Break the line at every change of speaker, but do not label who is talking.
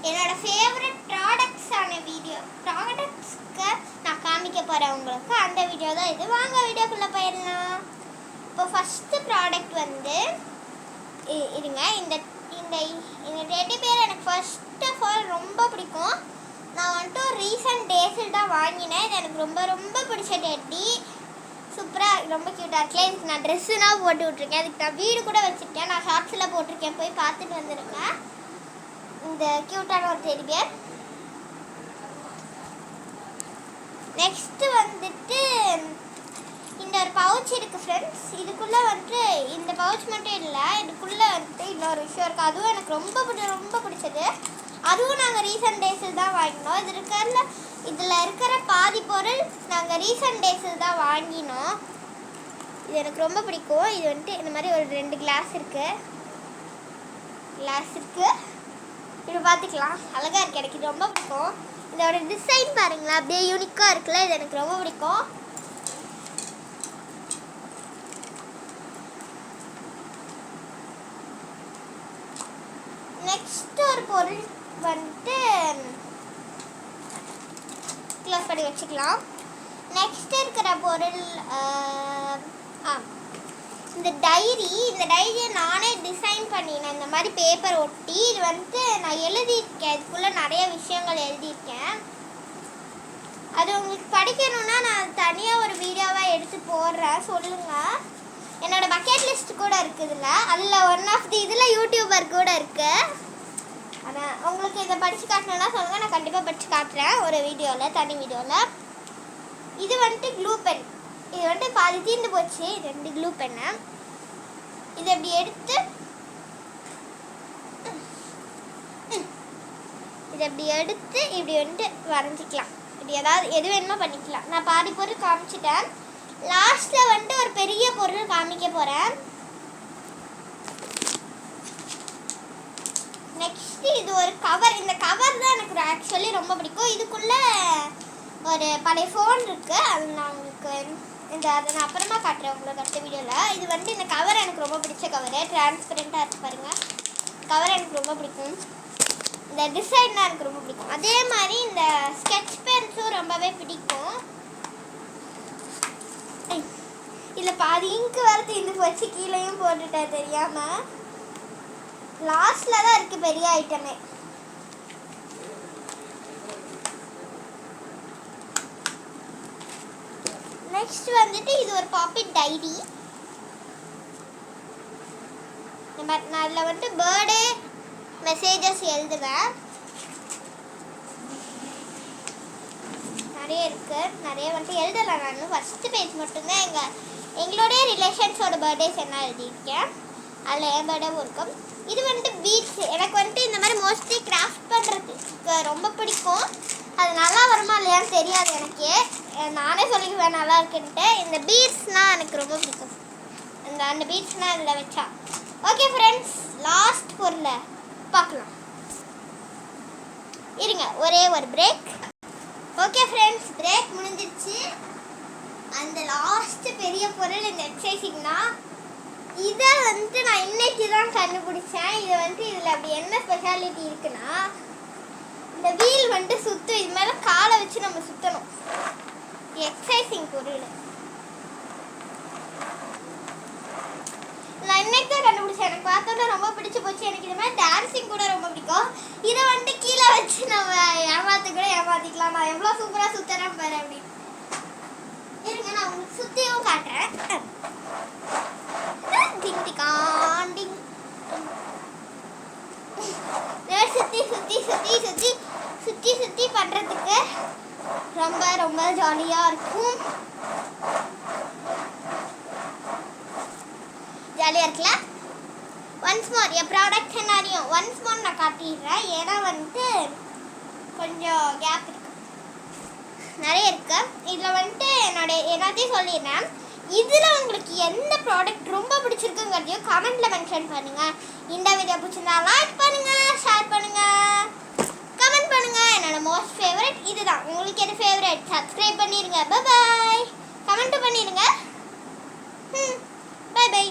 என்னோட ஃபேவரட் ப்ராடக்ட்ஸான ப்ராடக்ட்ஸ்க்கு நான் காமிக்க போகிறேன் உங்களுக்கு. அந்த வீடியோ தான் இது. வாங்க வீடியோக்குள்ளே போயிடலாம். இப்போ ஃபஸ்ட்டு ப்ராடக்ட் வந்து இருங்க, இந்த இந்த இந்த டெடி பேர் எனக்கு ஃபர்ஸ்ட் ஆஃப் ஆல் ரொம்ப பிடிக்கும். நான் வந்துட்டு ரீசெண்ட் டேஸில் தான் வாங்கினேன். இது எனக்கு ரொம்ப ரொம்ப பிடிச்ச டெட்டி. சூப்பராக ரொம்ப க்யூட்டாக இருக்கேன். இதுக்கு நான் ட்ரெஸ்ஸுனால் போட்டு விட்ருக்கேன். அதுக்கு நான் வீடு கூட வச்சுருக்கேன். நான் ஷார்ட்ஸில் போட்டிருக்கேன், போய் பார்த்துட்டு வந்துடுங்க. இந்த க்யூட்டான ஒரு டெடி பேர். நெக்ஸ்ட்டு வந்துட்டு இந்த ஒரு பவுச் இருக்குது ஃப்ரெண்ட்ஸ். இதுக்குள்ளே வந்துட்டு இந்த பவுச் மட்டும் இல்லை, இதுக்குள்ளே வந்துட்டு இன்னொரு விஷயம் இருக்குது. அதுவும் எனக்கு ரொம்ப பிடிச்சது. அதுவும் நாங்கள் ரீசெண்ட் டேஸில் தான் வாங்கினோம். இதில் இருக்கிற பாதி பொருள் நாங்கள் ரீசெண்ட் டேஸில் தான் வாங்கினோம். இது எனக்கு ரொம்ப பிடிக்கும். இது வந்துட்டு இந்த மாதிரி ஒரு 2 கிளாஸ் இருக்குது. இது பார்த்துக்கலாம், அழகாக இருக்குது. எனக்கு இது ரொம்ப பிடிக்கும். இதோட டிசைன் பாருங்களா, அப்படியே யூனிக்காக இருக்குல்ல. இது எனக்கு ரொம்ப பிடிக்கும். நெக்ஸ்ட் ஒரு பொருள் வந்துட்டு க்ளோஸ் பண்ணி வச்சுக்கலாம். நெக்ஸ்ட் இருக்கிற பொருள் இந்த டைரியை நானே டிசைன் பண்ணினேன். இந்த மாதிரி பேப்பர் ஒட்டி இது வந்துட்டு நான் எழுதியிருக்கேன். இதுக்குள்ளே நிறைய விஷயங்கள் எழுதியிருக்கேன். அது உங்களுக்கு படிக்கணும்னா நான் தனியாக ஒரு வீடியோவாக எடுத்து போடுறேன், சொல்லுங்கள். என்னோட பக்கெட் லிஸ்ட் கூட இருக்குதுல்ல, அதில் ஒன் ஆஃப் தி இதில் யூடியூபர் கூட இருக்குது. ஆனால் உங்களுக்கு இதை படித்து காட்டணுன்னா சொல்லுங்கள், நான் கண்டிப்பாக படித்து காட்டுறேன் ஒரு வீடியோவில், தனி வீடியோவில். இது வந்துட்டு க்ளூ பென். இது வந்துட்டு பாதி தீர்ந்து போச்சு. இது 2 க்ளூ பென்னு. இதை இப்படி எடுத்து இப்படி வந்துட்டு வரைஞ்சிக்கலாம். இப்படி எது வேணுமோ பண்ணிக்கலாம். நான் பாதி பொருள் காமிச்சிட்டேன். லாஸ்ட்டில் வந்துட்டு ஒரு பெரிய பொருள் காமிக்க போகிறேன். நெக்ஸ்ட் இது ஒரு கவர். இந்த கவர் தான் எனக்கு ஆக்சுவலி ரொம்ப பிடிக்கும். இதுக்குள்ளே ஒரு பழைய ஃபோன் இருக்குது. அது நான் உங்களுக்கு அதை நான் அப்புறமா காட்டுறேன் உங்களுக்கு அடுத்த வீடியோவில். இது வந்துட்டு இந்த கவர் எனக்கு ரொம்ப பிடிச்ச கவரு. டிரான்ஸ்பரண்ட்டாக இருக்குது பாருங்கள். கவர் எனக்கு ரொம்ப பிடிக்கும். இந்த டிசைன் தான் எனக்கு ரொம்ப பிடிக்கும். அதே மாதிரி இந்த ஸ்கெட்ச் பென்ஸும் ரொம்பவே பிடிக்கும். இதில் பாதி இங்கு வர தீர்ந்து போச்சு, கீழேயும் போட்டுட்டேன் தெரியாமல். லாஸ்ட்டில் தான் இருக்குது பெரிய ஐட்டமே. நெக்ஸ்ட் வந்துட்டு இது ஒரு பாக்கெட் டைரி. நான் அதில் வந்துட்டு பர்த்டே மெசேஜஸ் எழுதுவேன். நிறைய இருக்குது. நிறைய வந்துட்டு எழுதலை. நான் ஃபஸ்ட்டு பேஜ் மட்டும்தான் எங்களுடைய ரிலேஷன்ஸோட பர்த்டேஸ் என்ன எழுதியிருக்கேன். அதில் என் பர்த்டேவும் இருக்கும். இது வந்துட்டு பீட்ஸ். எனக்கு வந்துட்டு இந்த மாதிரி மோஸ்ட்லி கிராஃப்ட் பண்ணுறதுக்கு ரொம்ப பிடிக்கும். அது நல்லா வருமா இல்லையான்னு தெரியாது எனக்கு. நானே சொல்லிக்குவேன் நல்லா இருக்குன்ட்டு. இந்த பீட்ஸ்னால் எனக்கு ரொம்ப பிடிக்கும். அந்த பீட்ஸ்னால் இதில் வச்சா. ஓகே ஃப்ரெண்ட்ஸ், லாஸ்ட் பொருளை பார்க்கலாம். இருங்க, ஒரே ஒரு பிரேக். ஓகே ஃப்ரெண்ட்ஸ், பிரேக் முடிஞ்சிடுச்சு. அந்த லாஸ்ட்டு பெரிய பொருள் இந்த எக்ஸசைசிங்னா இதை வந்துட்டு நான் இன்னைக்கு தான் கண்டுபிடிச்சேன். இது வந்துட்டு இதில் அப்படி என்ன ஸ்பெஷாலிட்டி இருக்குன்னா, இந்த வீல் வந்துட்டு சுற்றும். இது மேலே காலை வச்சு நம்ம சுற்றணும். எக்ஸசைசிங் பொருள் நான் இன்னைக்கு தான் கண்டுபிடிச்சேன். எனக்கு பார்த்தோன்னா ரொம்ப பிடிச்சி போச்சு. எனக்கு இது மாதிரி டான்ஸிங் கூட ரொம்ப பிடிக்கும். இதை வந்துட்டு கீழே வச்சு நம்ம ஏமாற்றிக்கலாம். நான் எவ்வளோ சூப்பராக சுற்றுறேன் பாரு. அப்படி இருங்க, நான் உங்களுக்கு சுற்றியும் காட்டுறேன். சுற்றி பண்ணுறதுக்கு ரொம்ப ஜாலியாக இருக்கும். ஜாலியாக இருக்குல்ல? ஒன்ஸ் மோர் என் ப்ராடக்ட் என்னையும் ஒன்ஸ் மோர் நான் காட்டிடுறேன். ஏன்னா வந்துட்டு கொஞ்சம் கேப் இருக்கு, நிறைய இருக்கு. இதில் வந்துட்டு எல்லாத்தையும் சொல்லிடுறேன். இதில் உங்களுக்கு எந்த ப்ராடக்ட் ரொம்ப பிடிச்சிருக்குங்கிறதையும் கமெண்ட்டில் மென்ஷன் பண்ணுங்கள். இந்த வீடியோ பிடிச்சிருந்தா லைக் பண்ணுங்கள், ஷேர் பண்ணுங்கள், கமெண்ட் பண்ணுங்கள். என்னோட மோஸ்ட் ஃபேவரட் இதுதான். உங்களுக்கு எது ஃபேவரட்? சப்ஸ்கிரைப் பண்ணிடுங்க. Bye bye. கமெண்ட் பண்ணிடுங்க. Bye by.